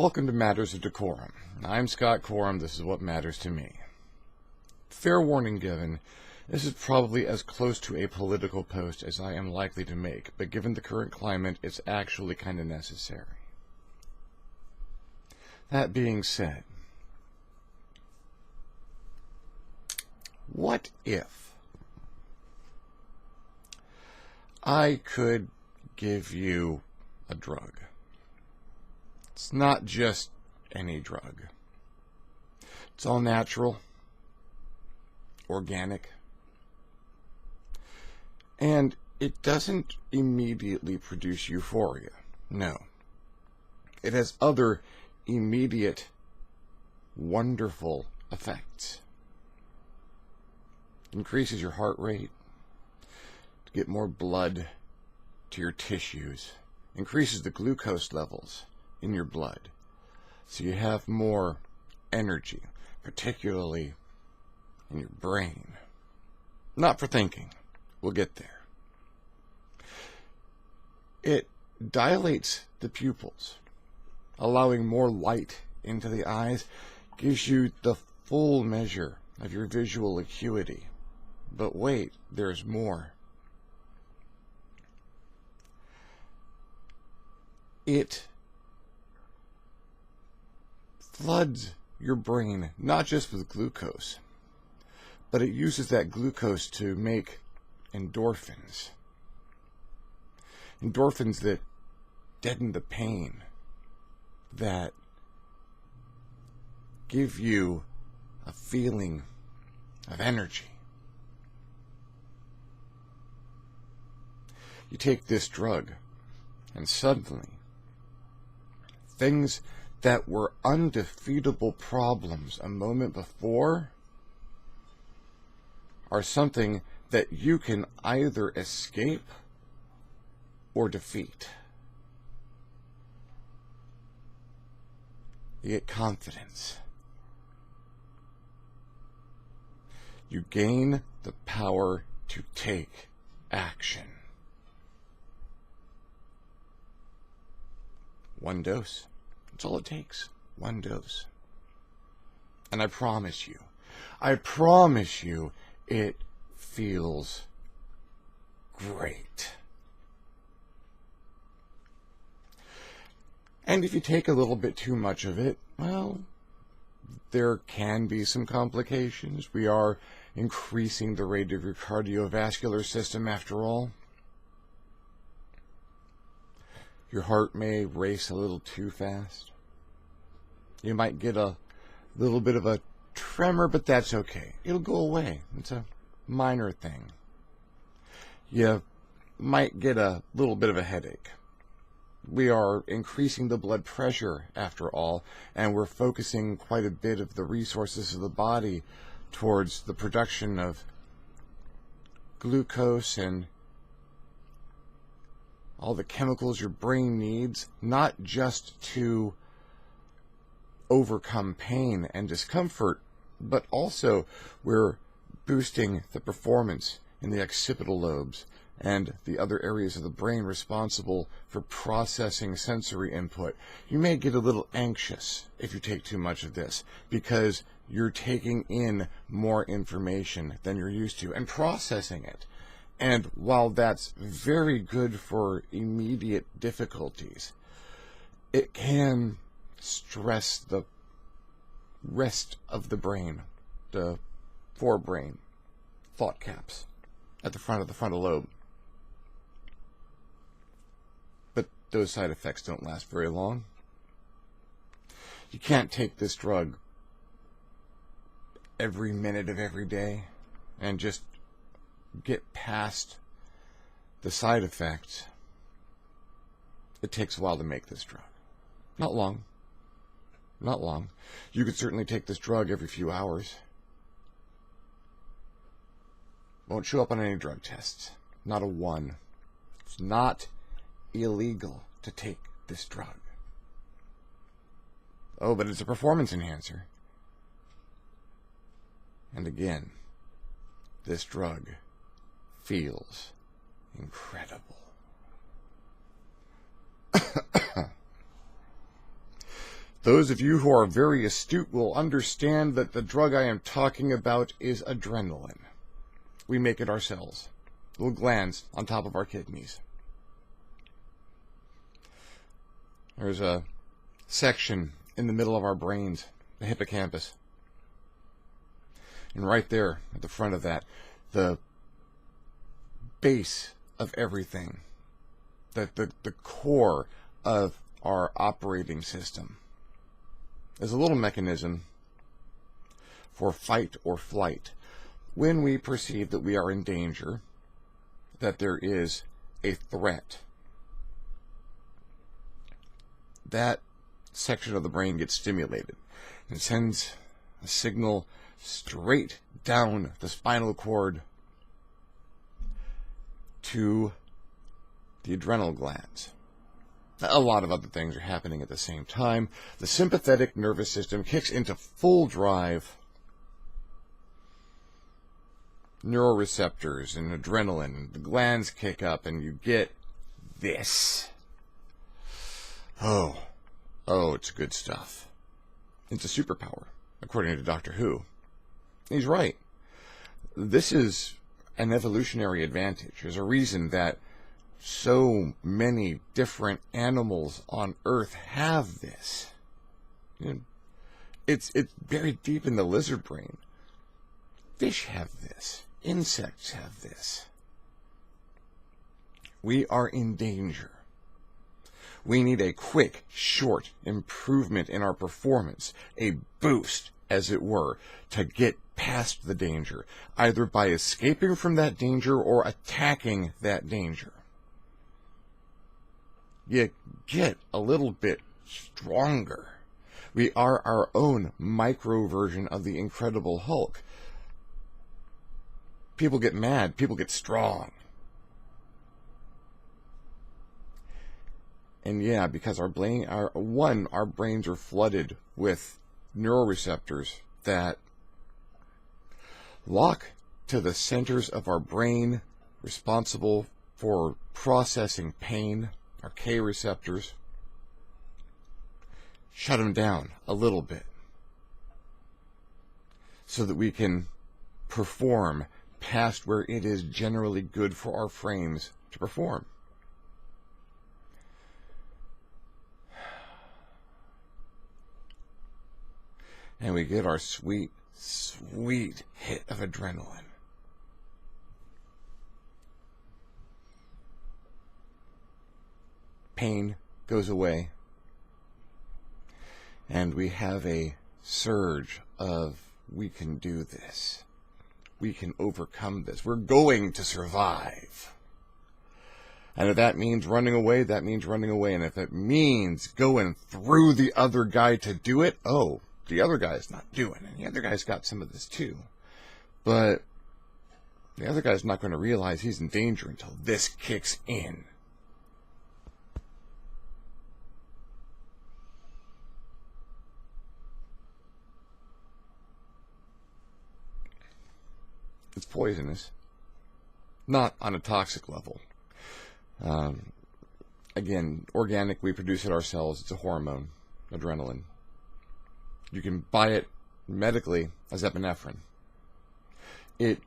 Welcome to Matters of DeCorum. I'm Scott Corum. This is what matters to me. Fair warning given, this is probably as close to a political post as I am likely to make, but given the current climate, it's actually kind of necessary. That being said, what if I could give you a drug? It's not just any drug. It's all natural, organic, and it doesn't immediately produce euphoria. No. It has other immediate, wonderful effects. It increases your heart rate to get more blood to your tissues. Increases the glucose levels in your blood, so you have more energy, particularly in your brain. Not for thinking. We'll get there. It dilates the pupils, allowing more light into the eyes, gives you the full measure of your visual acuity. But wait, there's more. It floods your brain, not just with glucose, but it uses that glucose to make endorphins. Endorphins that deaden the pain, that give you a feeling of energy. You take this drug, and suddenly, things that were undefeatable problems a moment before are something that you can either escape or defeat. You get confidence. You gain the power to take action. One dose. That's all it takes. One dose. And I promise you, it feels great. And if you take a little bit too much of it, well, there can be some complications. We are increasing the rate of your cardiovascular system after all. Your heart may race a little too fast. You might get a little bit of a tremor, but that's okay. It'll go away. It's a minor thing. You might get a little bit of a headache. We are increasing the blood pressure, after all, and we're focusing quite a bit of the resources of the body towards the production of glucose and all the chemicals your brain needs, not just to overcome pain and discomfort, but also we're boosting the performance in the occipital lobes and the other areas of the brain responsible for processing sensory input. You may get a little anxious if you take too much of this because you're taking in more information than you're used to and processing it. And while that's very good for immediate difficulties, it can stress the rest of the brain, the forebrain, thought caps at the front of the frontal lobe. But those side effects don't last very long. You can't take this drug every minute of every day and just get past the side effects. It takes a while to make this drug. Not long. Not long. You could certainly take this drug every few hours. Won't show up on any drug tests. Not a one. It's not illegal to take this drug. Oh, but it's a performance enhancer. And again, this drug feels incredible. Those of you who are very astute will understand that the drug I am talking about is adrenaline. We make it ourselves. Little glands on top of our kidneys. There's a section in the middle of our brains, the hippocampus. And right there at the front of that, the base of everything, the core of our operating system, is a little mechanism for fight or flight. When we perceive that we are in danger, that there is a threat, that section of the brain gets stimulated and sends a signal straight down the spinal cord to the adrenal glands. A lot of other things are happening at the same time. The sympathetic nervous system kicks into full drive. Neuroreceptors and adrenaline, the glands kick up, and you get this. Oh, it's good stuff. It's a superpower, according to Doctor Who. He's right. This is an evolutionary advantage. There's a reason that so many different animals on Earth have this. It's buried deep in the lizard brain. Fish have this. Insects have this. We are in danger. We need a quick, short improvement in our performance, a boost, as it were, to get past the danger, either by escaping from that danger or attacking that danger. You get a little bit stronger. We are our own micro version of the Incredible Hulk. People get mad, people get strong. And yeah, because our brains are flooded with neuroreceptors that lock to the centers of our brain responsible for processing pain, our K receptors. Shut them down a little bit so that we can perform past where it is generally good for our frames to perform. And we get our sweet, sweet hit of adrenaline. Pain goes away. And we have a surge of, we can do this. We can overcome this. We're going to survive. And if that means running away, that means running away. And if it means going through the other guy to do it, oh, the other guy's not doing it. The other guy's got some of this too. But the other guy's not going to realize he's in danger until this kicks in. It's poisonous. Not on a toxic level. Again, organic, we produce it ourselves. It's a hormone, adrenaline. You can buy it medically as epinephrine. It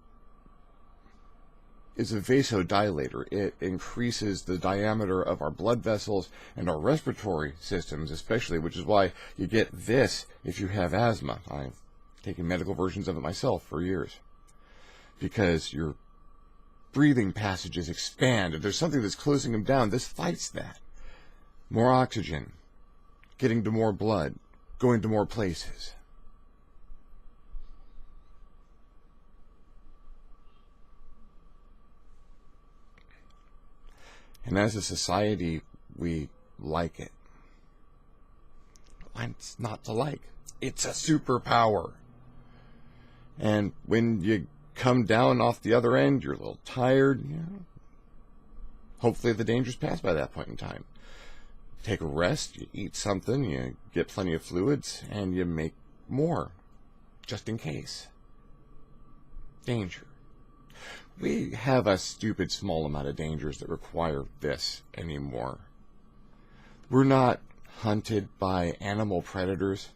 is a vasodilator. It increases the diameter of our blood vessels and our respiratory systems especially, which is why you get this if you have asthma. I've taken medical versions of it myself for years. Because your breathing passages expand. If there's something that's closing them down, this fights that. More oxygen, getting to more blood, going to more places. And as a society, we like it. It's not to like. It's a superpower. And when you come down off the other end, you're a little tired. Hopefully the danger's passed by that point in time. Take a rest, you eat something, you get plenty of fluids, and you make more, just in case. Danger. We have a stupid small amount of dangers that require this anymore. We're not hunted by animal predators.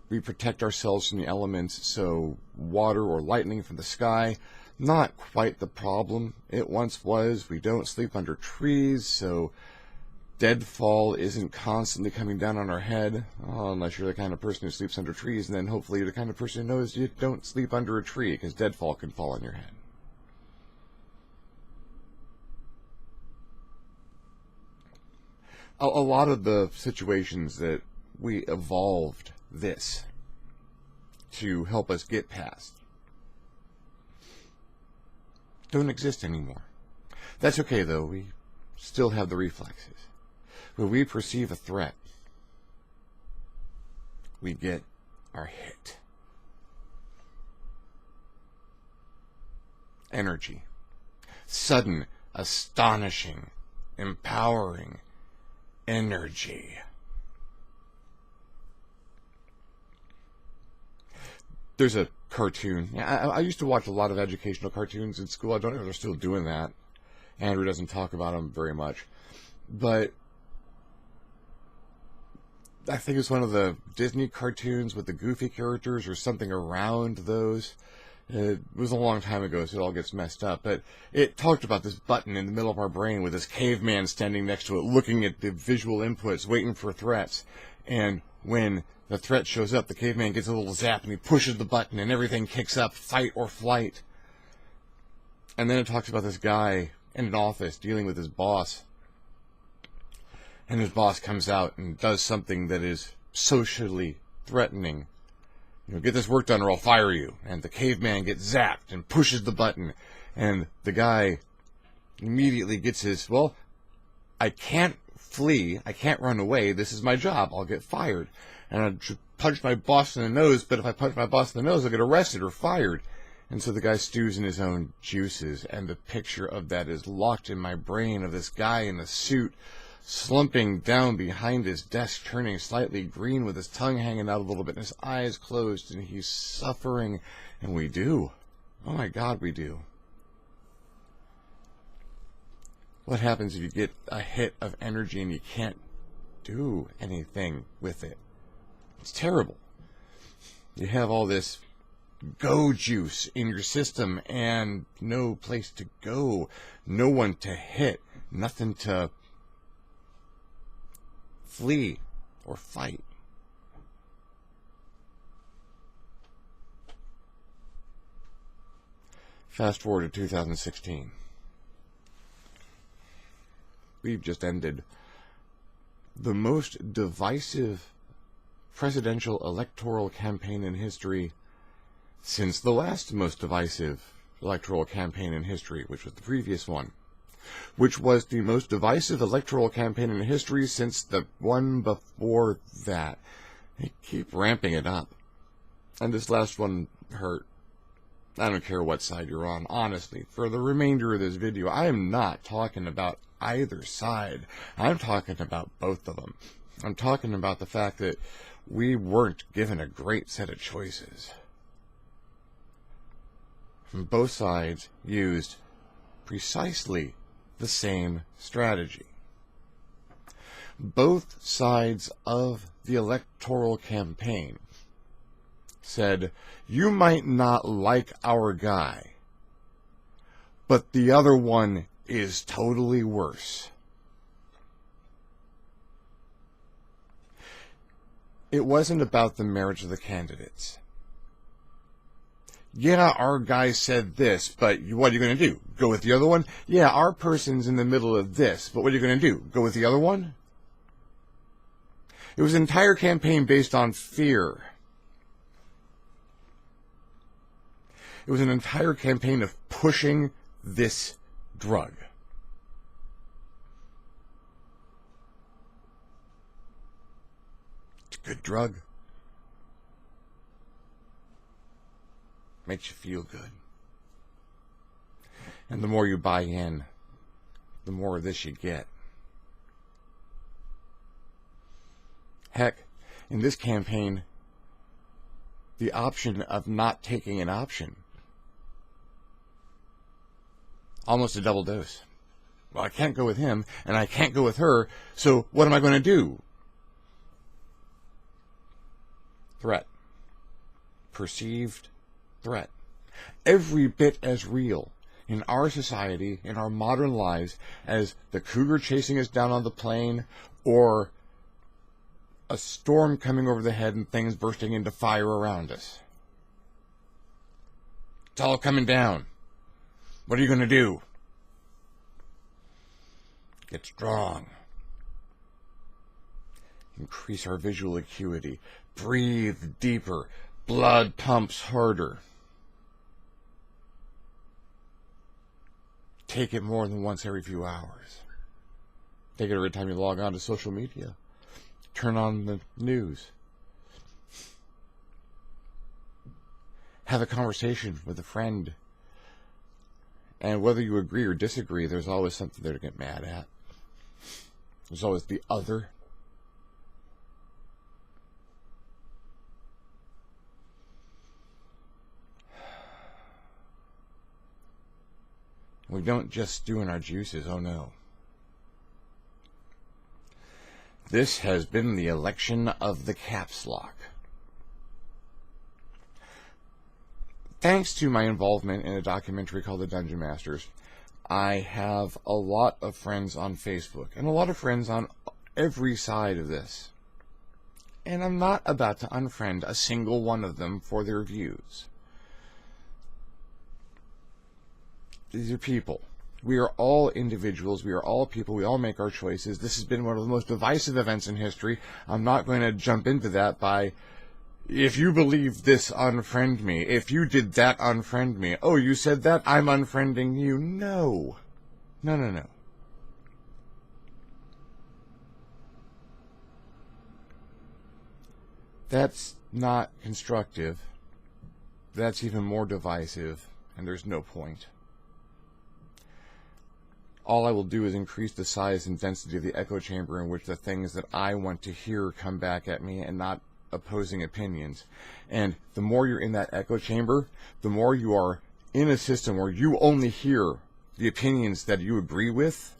We protect ourselves from the elements, so water or lightning from the sky, not quite the problem it once was. We don't sleep under trees, so deadfall isn't constantly coming down on our head, unless you're the kind of person who sleeps under trees, and then hopefully you're the kind of person who knows you don't sleep under a tree, because deadfall can fall on your head. A lot of the situations that we evolved this to help us get past don't exist anymore. That's okay, though. We still have the reflexes. When we perceive a threat, we get our hit. Energy. Sudden, astonishing, empowering energy. There's a cartoon. I used to watch a lot of educational cartoons in school. I don't know if they're still doing that. Andrew doesn't talk about them very much. But I think it's one of the Disney cartoons with the goofy characters or something around those. It was a long time ago, so it all gets messed up. But it talked about this button in the middle of our brain with this caveman standing next to it, looking at the visual inputs, waiting for threats. And when the threat shows up, the caveman gets a little zap, and he pushes the button, and everything kicks up, fight or flight. And then it talks about this guy in an office dealing with his boss. And his boss comes out and does something that is socially threatening. Get this work done or I'll fire you. And the caveman gets zapped and pushes the button. And the guy immediately gets his, well, I can't flee. I can't run away. This is my job. I'll get fired. And I should punch my boss in the nose, but if I punch my boss in the nose, I'll get arrested or fired. And so the guy stews in his own juices. And the picture of that is locked in my brain, of this guy in a suit slumping down behind his desk, turning slightly green with his tongue hanging out a little bit and his eyes closed, and he's suffering. And we do. Oh my God, we do. What happens if you get a hit of energy and you can't do anything with it? It's terrible. You have all this go juice in your system and no place to go, no one to hit, nothing to flee or fight. Fast forward to 2016. We've just ended the most divisive presidential electoral campaign in history since the last most divisive electoral campaign in history, which was the previous one, which was the most divisive electoral campaign in history since the one before that. They keep ramping it up. And this last one hurt. I don't care what side you're on, honestly. For the remainder of this video, I am not talking about either side. I'm talking about both of them. I'm talking about the fact that we weren't given a great set of choices. Both sides used precisely the same strategy. Both sides of the electoral campaign said, you might not like our guy, but the other one is totally worse. It wasn't about the merits of the candidates. Yeah, our guy said this, but what are you going to do? Go with the other one? Yeah, our person's in the middle of this, but what are you going to do? Go with the other one? It was an entire campaign based on fear. It was an entire campaign of pushing this drug. It's a good drug. Makes you feel good. And the more you buy in, the more of this you get. Heck, in this campaign, the option of not taking an option, almost a double dose. Well, I can't go with him, and I can't go with her, so what am I going to do? Threat. Perceived threat. Every bit as real in our society, in our modern lives, as the cougar chasing us down on the plane, or a storm coming over the head and things bursting into fire around us. It's all coming down. What are you going to do? Get strong. Increase our visual acuity. Breathe deeper. Blood pumps harder. Take it more than once every few hours. Take it every time you log on to social media. Turn on the news. Have a conversation with a friend. And whether you agree or disagree, there's always something there to get mad at. There's always the other. We don't just stew in our juices, oh no. This has been the election of the caps lock. Thanks to my involvement in a documentary called The Dungeon Masters, I have a lot of friends on Facebook and a lot of friends on every side of this. And I'm not about to unfriend a single one of them for their views. These are people. We are all individuals. We are all people. We all make our choices. This has been one of the most divisive events in history. I'm not going to jump into that by, if you believe this, unfriend me. If you did that, unfriend me. Oh, you said that? I'm unfriending you. No. No, no, no. That's not constructive. That's even more divisive, and there's no point. All I will do is increase the size and density of the echo chamber in which the things that I want to hear come back at me, and not opposing opinions. And the more you're in that echo chamber, the more you are in a system where you only hear the opinions that you agree with,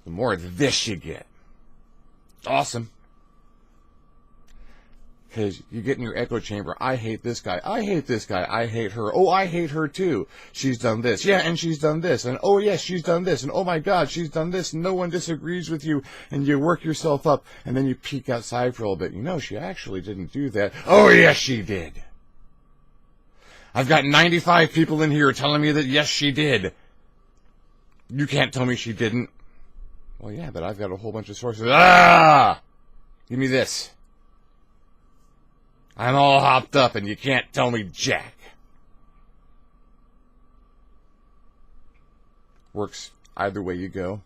the more of this you get. It's awesome. Because you get in your echo chamber, I hate this guy, I hate this guy, I hate her, oh, I hate her too. She's done this, yeah, and she's done this, and oh, yes, she's done this, and oh my God, she's done this, and no one disagrees with you, and you work yourself up, and then you peek outside for a little bit. You know, she actually didn't do that. Oh, yes, she did. I've got 95 people in here telling me that, yes, she did. You can't tell me she didn't. Well, yeah, but I've got a whole bunch of sources. Ah! Give me this. I'm all hopped up and you can't tell me jack. Works either way you go.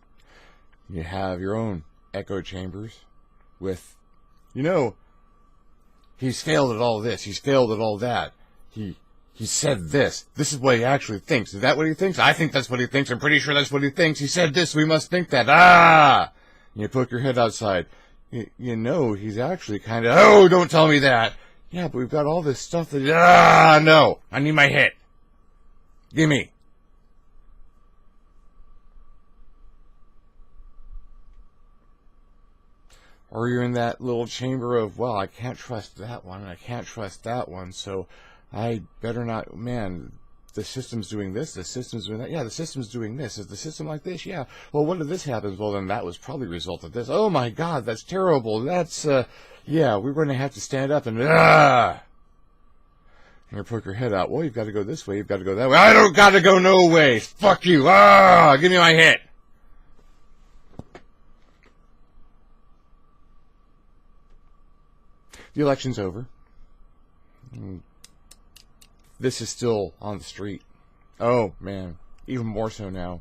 You have your own echo chambers with, you know, he's failed at all this, he's failed at all that. He said this. This is what he actually thinks. Is that what he thinks? I think that's what he thinks. I'm pretty sure that's what he thinks. He said this, we must think that. Ah! And you poke your head outside. You know, he's actually kind of, oh, don't tell me that. Yeah, but we've got all this stuff that... no. I need my hit. Gimme. Or you're in that little chamber of, well, I can't trust that one, and I can't trust that one, so I better not... Man, the system's doing this, the system's doing that. Yeah, the system's doing this. Is the system like this? Yeah. Well, when did this happen? Well, then that was probably a result of this. Oh, my God, that's terrible. That's... yeah, we're going to have to stand up and, and you poke your head out. Well, you've got to go this way. You've got to go that way. I don't got to go no way. Fuck you. Give me my hit. The election's over. This is still on the street. Oh, man. Even more so now.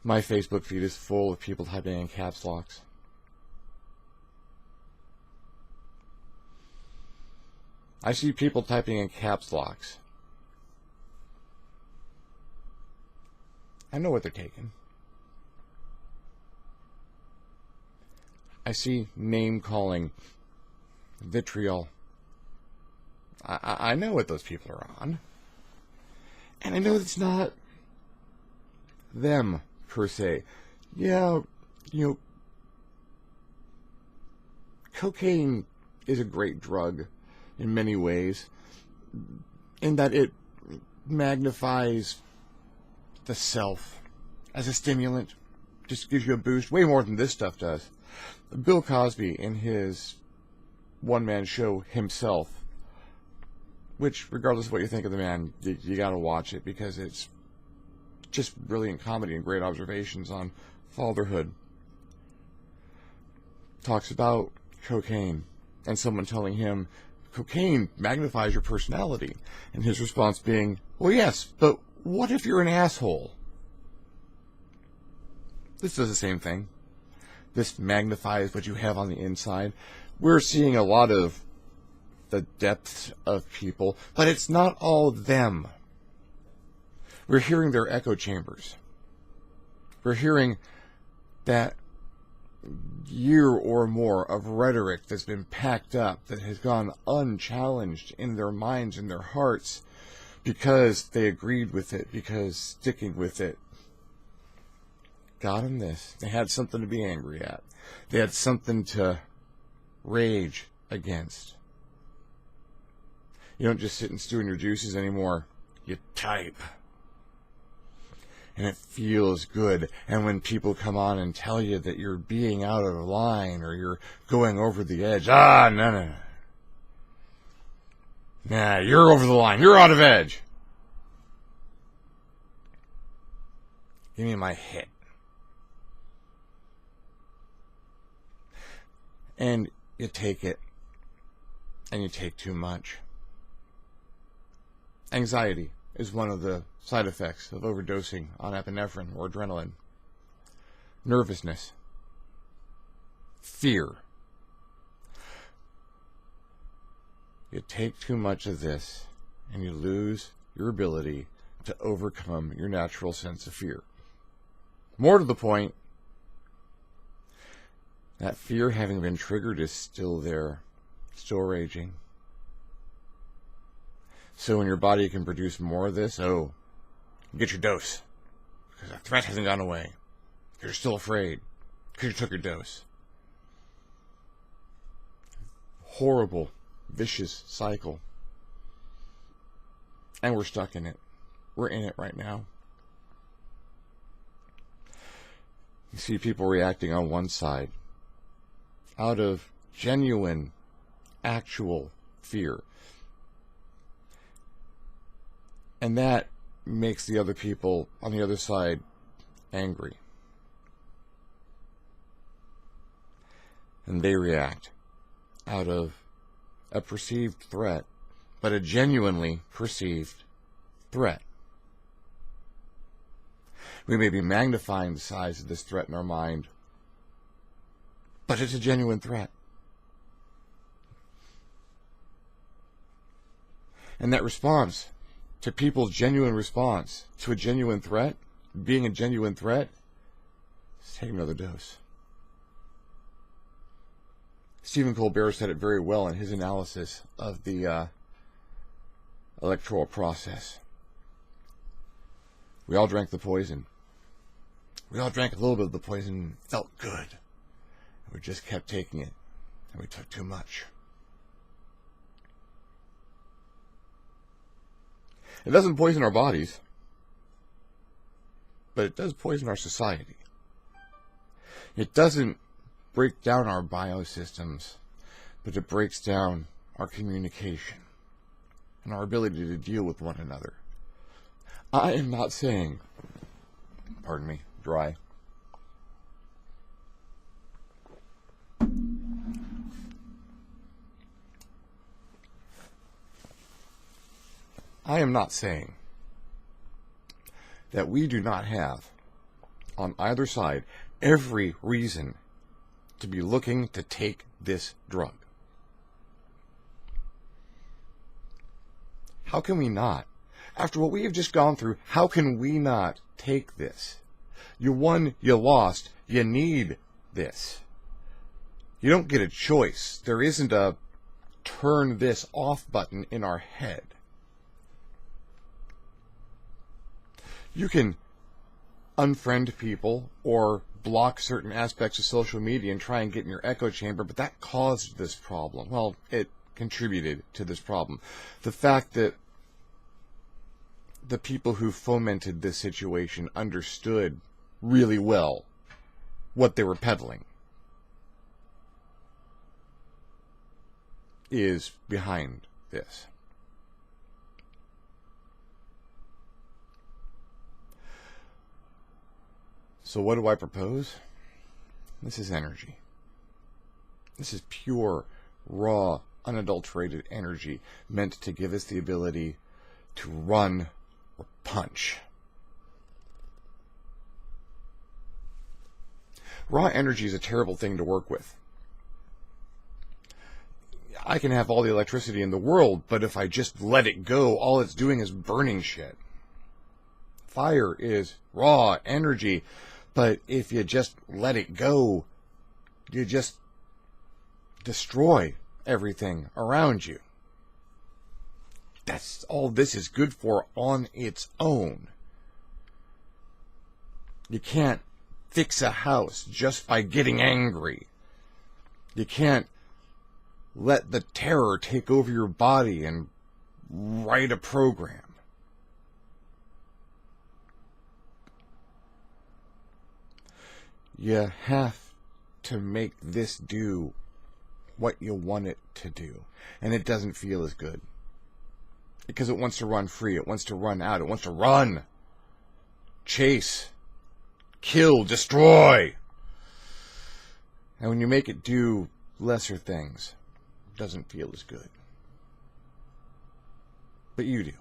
My Facebook feed is full of people typing in caps locks. I see people typing in caps locks. I know what they're taking. I see name calling, vitriol. I know what those people are on. And I know it's not them, per se. Yeah, cocaine is a great drug in many ways, in that it magnifies the self as a stimulant, just gives you a boost, way more than this stuff does. Bill Cosby, in his one-man show Himself, which, regardless of what you think of the man, you got to watch it because it's just brilliant comedy and great observations on fatherhood. Talks about cocaine and someone telling him cocaine magnifies your personality, and his response being, well, yes, but what if you're an asshole? This does the same thing. This magnifies what you have on the inside. We're seeing a lot of the depths of people, but it's not all them. We're hearing their echo chambers. We're hearing that year or more of rhetoric that's been packed up, that has gone unchallenged in their minds and their hearts because they agreed with it, because sticking with it got them this. They had something to be angry at. They had something to rage against. You don't just sit and stew in your juices anymore. You type. And it feels good. And when people come on and tell you that you're being out of line or you're going over the edge, no. Nah, you're over the line. You're out of edge. Give me my hit. And you take it. And you take too much. Anxiety is one of the side effects of overdosing on epinephrine or adrenaline. Nervousness. Fear. You take too much of this and you lose your ability to overcome your natural sense of fear. More to the point, that fear, having been triggered, is still there, still raging. So when your body can produce more of this, get your dose. Because the threat hasn't gone away. You're still afraid. Because you took your dose. Horrible, vicious cycle. And we're stuck in it. We're in it right now. You see people reacting on one side out of genuine, actual fear. And that makes the other people on the other side angry. And they react out of a perceived threat, but a genuinely perceived threat. We may be magnifying the size of this threat in our mind, but it's a genuine threat. And that response to people's genuine response to a genuine threat, being a genuine threat, is take another dose. Stephen Colbert said it very well in his analysis of the electoral process. We all drank the poison. We all drank a little bit of the poison and felt good. And we just kept taking it, and we took too much. It doesn't poison our bodies, but it does poison our society. It doesn't break down our biosystems, but it breaks down our communication and our ability to deal with one another. I am not saying, pardon me, dry. I am not saying that we do not have, on either side, every reason to be looking to take this drug. How can we not? After what we have just gone through, how can we not take this? You won, you lost, you need this. You don't get a choice. There isn't a turn this off button in our head. You can unfriend people or block certain aspects of social media and try and get in your echo chamber, but that caused this problem. Well, it contributed to this problem. The fact that the people who fomented this situation understood really well what they were peddling is behind this. So what do I propose? This is energy. This is pure, raw, unadulterated energy meant to give us the ability to run or punch. Raw energy is a terrible thing to work with. I can have all the electricity in the world, but if I just let it go, all it's doing is burning shit. Fire is raw energy, but if you just let it go, you just destroy everything around you. That's all this is good for on its own. You can't fix a house just by getting angry. You can't let the terror take over your body and write a program. You have to make this do what you want it to do. And it doesn't feel as good. Because it wants to run free. It wants to run out. It wants to run. Chase. Kill. Destroy. And when you make it do lesser things, it doesn't feel as good. But you do.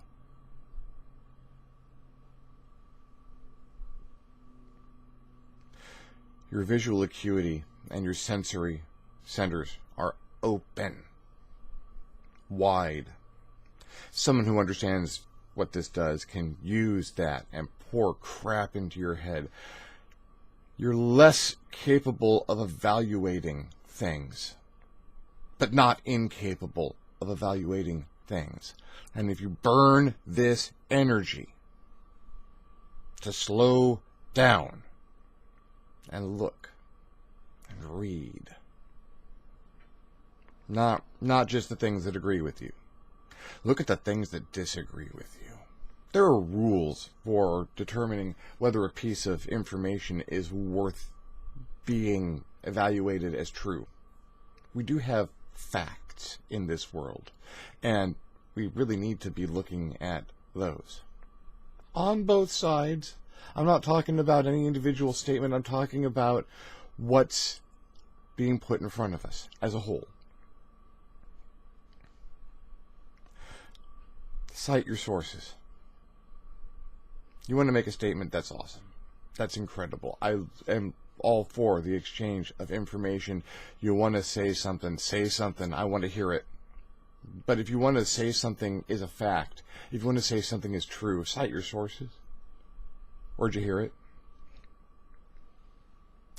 Your visual acuity and your sensory centers are open, wide. Someone who understands what this does can use that and pour crap into your head. You're less capable of evaluating things, but not incapable of evaluating things. And if you burn this energy to slow down and look and read, not just the things that agree with you. Look at the things that disagree with you. There are rules for determining whether a piece of information is worth being evaluated as true. We do have facts in this world, and we really need to be looking at those. On both sides. I'm not talking about any individual statement. I'm talking about what's being put in front of us as a whole. Cite your sources. You want to make a statement, that's awesome. That's incredible. I am all for the exchange of information. You want to say something, I want to hear it. But if you want to say something is a fact, if you want to say something is true, cite your sources. Where'd you hear it?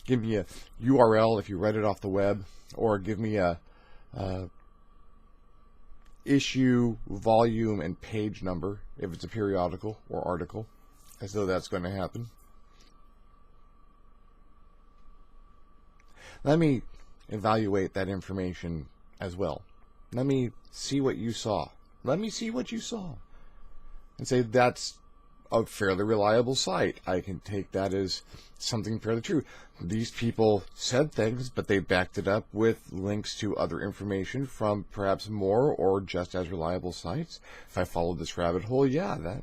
Give me a URL if you read it off the web, or give me a issue, volume, and page number if it's a periodical or article, as though that's going to happen. Let me evaluate that information as well. Let me see what you saw. Let me see what you saw. And say that's a fairly reliable site. I can take that as something fairly true. These people said things, but they backed it up with links to other information from perhaps more or just as reliable sites. If I follow this rabbit hole, yeah, that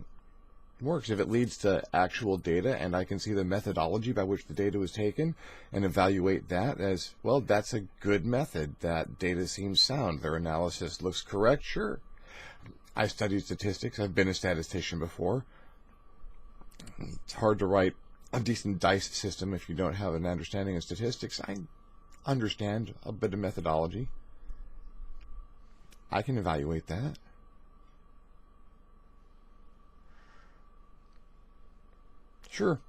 works. If it leads to actual data and I can see the methodology by which the data was taken and evaluate that as, well, that's a good method. That data seems sound. Their analysis looks correct, sure. I studied statistics. I've been a statistician before. It's hard to write a decent dice system if you don't have an understanding of statistics. I understand a bit of methodology. I can evaluate that. Sure,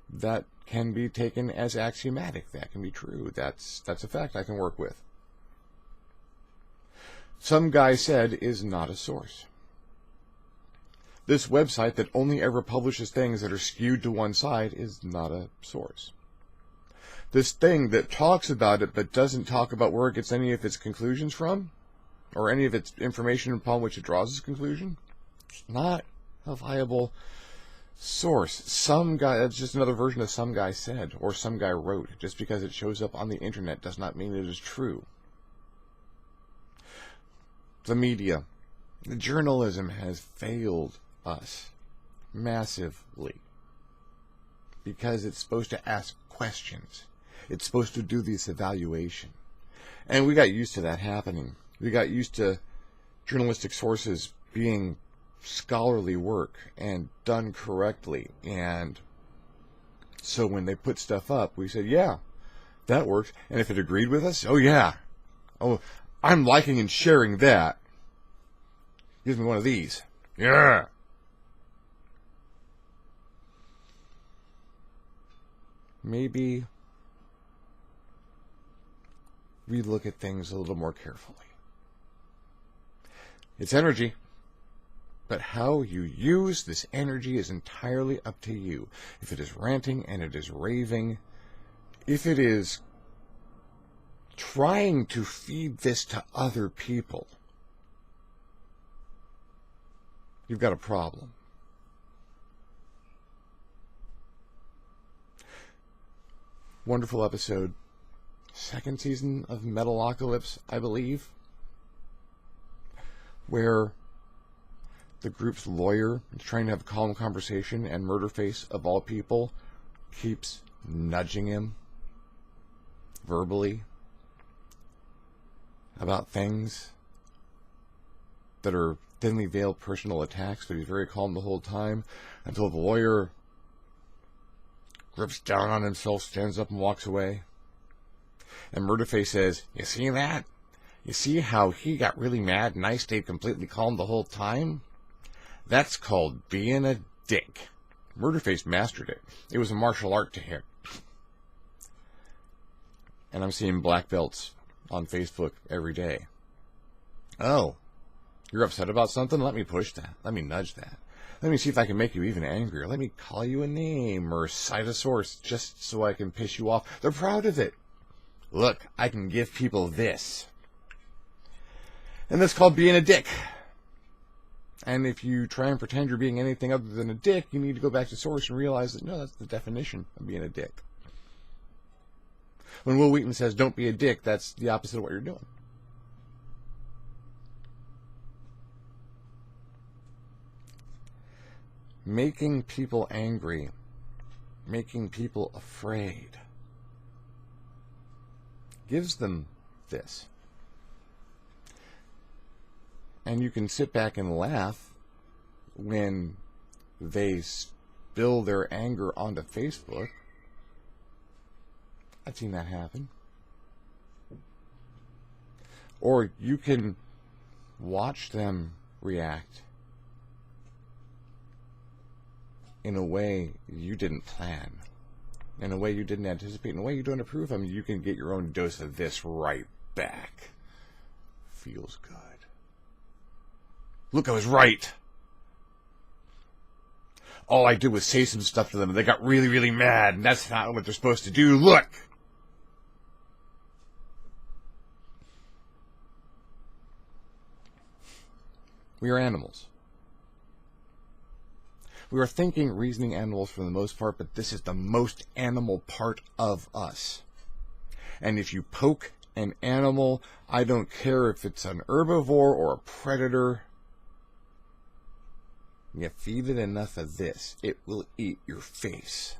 that can be taken as axiomatic. That can be true. That's a fact I can work with. Some guy said is not a source. This website that only ever publishes things that are skewed to one side is not a source. This thing that talks about it but doesn't talk about where it gets any of its conclusions from, or any of its information upon which it draws its conclusion, it's not a viable source. Some guy, that's just another version of some guy said, or some guy wrote. Just because it shows up on the internet does not mean it is true. The media, the journalism has failed us massively because it's supposed to ask questions. It's supposed to do this evaluation. And we got used to that happening. We got used to journalistic sources being scholarly work and done correctly. And so when they put stuff up, we said, yeah, that works. And if it agreed with us, oh yeah. Oh, I'm liking and sharing that. Gives me one of these. Yeah. Maybe we look at things a little more carefully. It's energy, but how you use this energy is entirely up to you. If it is ranting and it is raving, if it is trying to feed this to other people, you've got a problem. Wonderful episode. Second season of Metalocalypse, I believe, where the group's lawyer is trying to have a calm conversation and Murderface, of all people, keeps nudging him verbally about things that are thinly veiled personal attacks, but he's very calm the whole time until the lawyer grips down on himself, stands up and walks away. And Murderface says, you see that? You see how he got really mad and I stayed completely calm the whole time? That's called being a dick. Murderface mastered it. It was a martial art to him. And I'm seeing black belts on Facebook every day. Oh, you're upset about something? Let me push that. Let me nudge that. Let me see if I can make you even angrier. Let me call you a name or cite a source just so I can piss you off. They're proud of it. Look, I can give people this. And that's called being a dick. And if you try and pretend you're being anything other than a dick, you need to go back to source and realize that, no, that's the definition of being a dick. When Will Wheaton says, don't be a dick, that's the opposite of what you're doing. Making people angry, making people afraid, gives them this. And you can sit back and laugh when they spill their anger onto Facebook. I've seen that happen. Or you can watch them react in a way you didn't plan, in a way you didn't anticipate, in a way you don't approve of. You can get your own dose of this right back. Feels good. Look, I was right. All I did was say some stuff to them, and they got really, really mad, and that's not what they're supposed to do. Look! We are animals. We are thinking, reasoning animals for the most part, but this is the most animal part of us. And if you poke an animal, I don't care if it's an herbivore or a predator, you feed it enough of this, it will eat your face.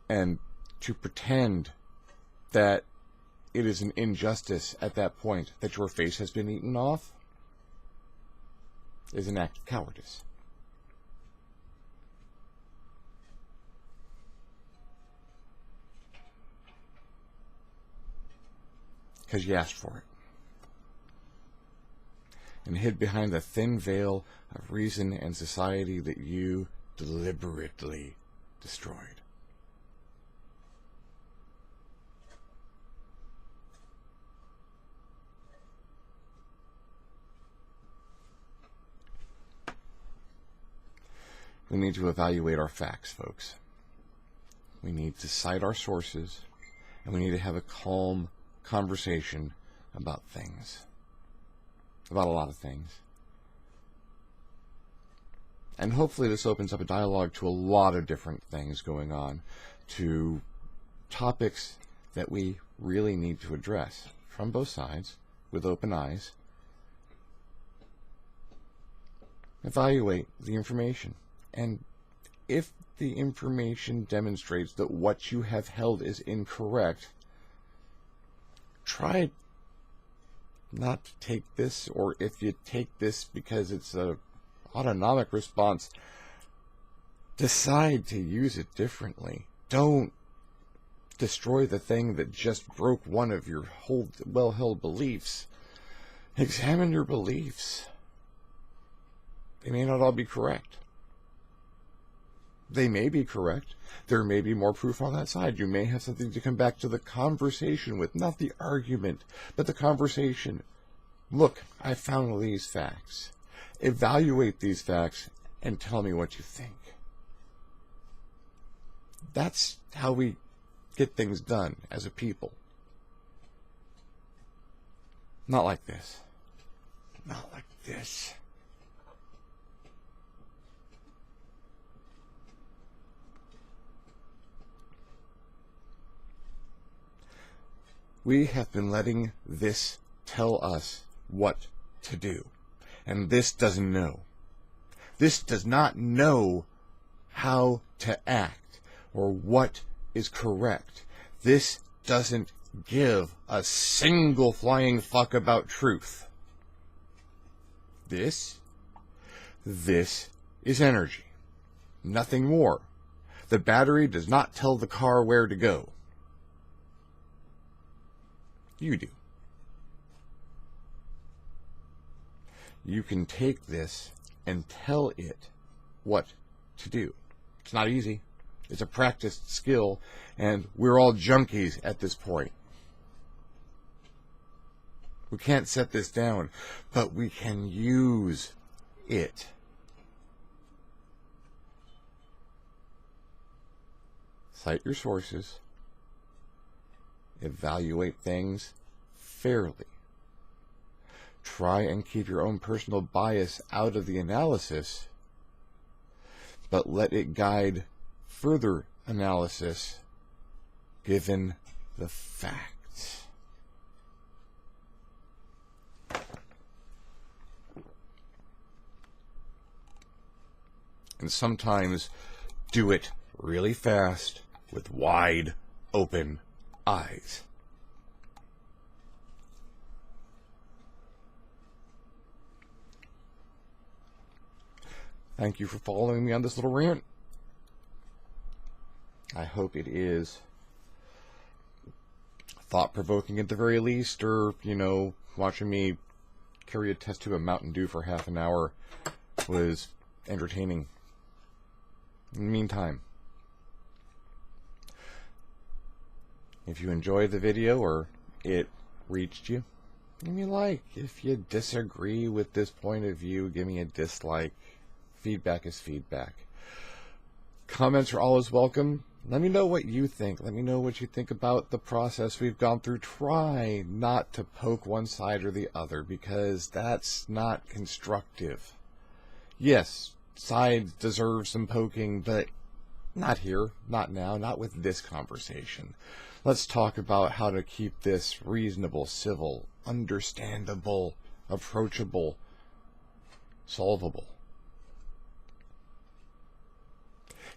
And to pretend that it is an injustice at that point that your face has been eaten off is an act of cowardice. Because you asked for it. And hid behind the thin veil of reason and society that you deliberately destroyed. we need to evaluate our facts, folks. We need to cite our sources, and we need to have a calm conversation about things, about a lot of things. And hopefully this opens up a dialogue to a lot of different things going on, to topics that we really need to address from both sides with open eyes. Evaluate the information, and if the information demonstrates that what you have held is incorrect, try not to take this, or if you take this because it's a autonomic response, decide to use it differently. Don't destroy the thing that just broke one of your well-held beliefs. Examine your beliefs. They may not all be correct. They may be correct. There may be more proof on that side. You may have something to come back to the conversation with, not the argument, but the conversation. Look, I found these facts. Evaluate these facts and tell me what you think. That's how we get things done as a people. Not like this. Not like this. We have been letting this tell us what to do. And this doesn't know. This does not know how to act or what is correct. This doesn't give a single flying fuck about truth. This is energy. Nothing more. The battery does not tell the car where to go. You do. You can take this and tell it what to do. It's not easy. It's a practiced skill, and we're all junkies at this point. We can't set this down, but we can use it. Cite your sources. Evaluate things fairly. Try and keep your own personal bias out of the analysis, but let it guide further analysis given the facts. And sometimes do it really fast with wide open eyes. Thank you for following me on this little rant. I hope it is thought-provoking at the very least, or, watching me carry a test tube of Mountain Dew for half an hour was entertaining. In the meantime, if you enjoyed the video or it reached you, give me a like. If you disagree with this point of view, give me a dislike. Feedback is feedback. Comments are always welcome. Let me know what you think. Let me know what you think about the process we've gone through. Try not to poke one side or the other, because that's not constructive. Yes, sides deserve some poking, but not here, not now, not with this conversation. Let's talk about how to keep this reasonable, civil, understandable, approachable, solvable.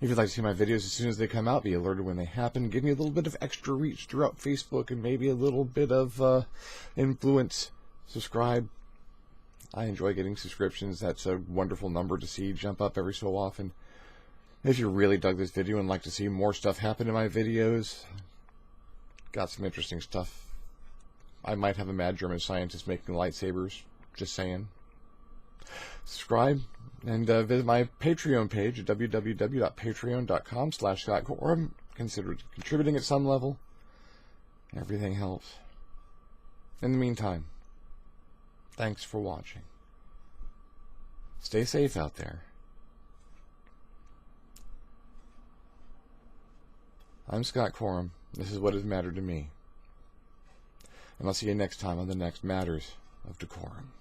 If you'd like to see my videos as soon as they come out, be alerted when they happen, give me a little bit of extra reach throughout Facebook and maybe a little bit of influence, subscribe. I enjoy getting subscriptions. That's a wonderful number to see jump up every so often. If you really dug this video and like to see more stuff happen in my videos, got some interesting stuff. I might have a mad German scientist making lightsabers, just saying. Subscribe and visit my Patreon page at www.patreon.com/DeCorum. Consider contributing at some level. Everything helps. In the meantime, thanks for watching. Stay safe out there. I'm Scott Corum. This is what has mattered to me. And I'll see you next time on the next Matters of DeCorum.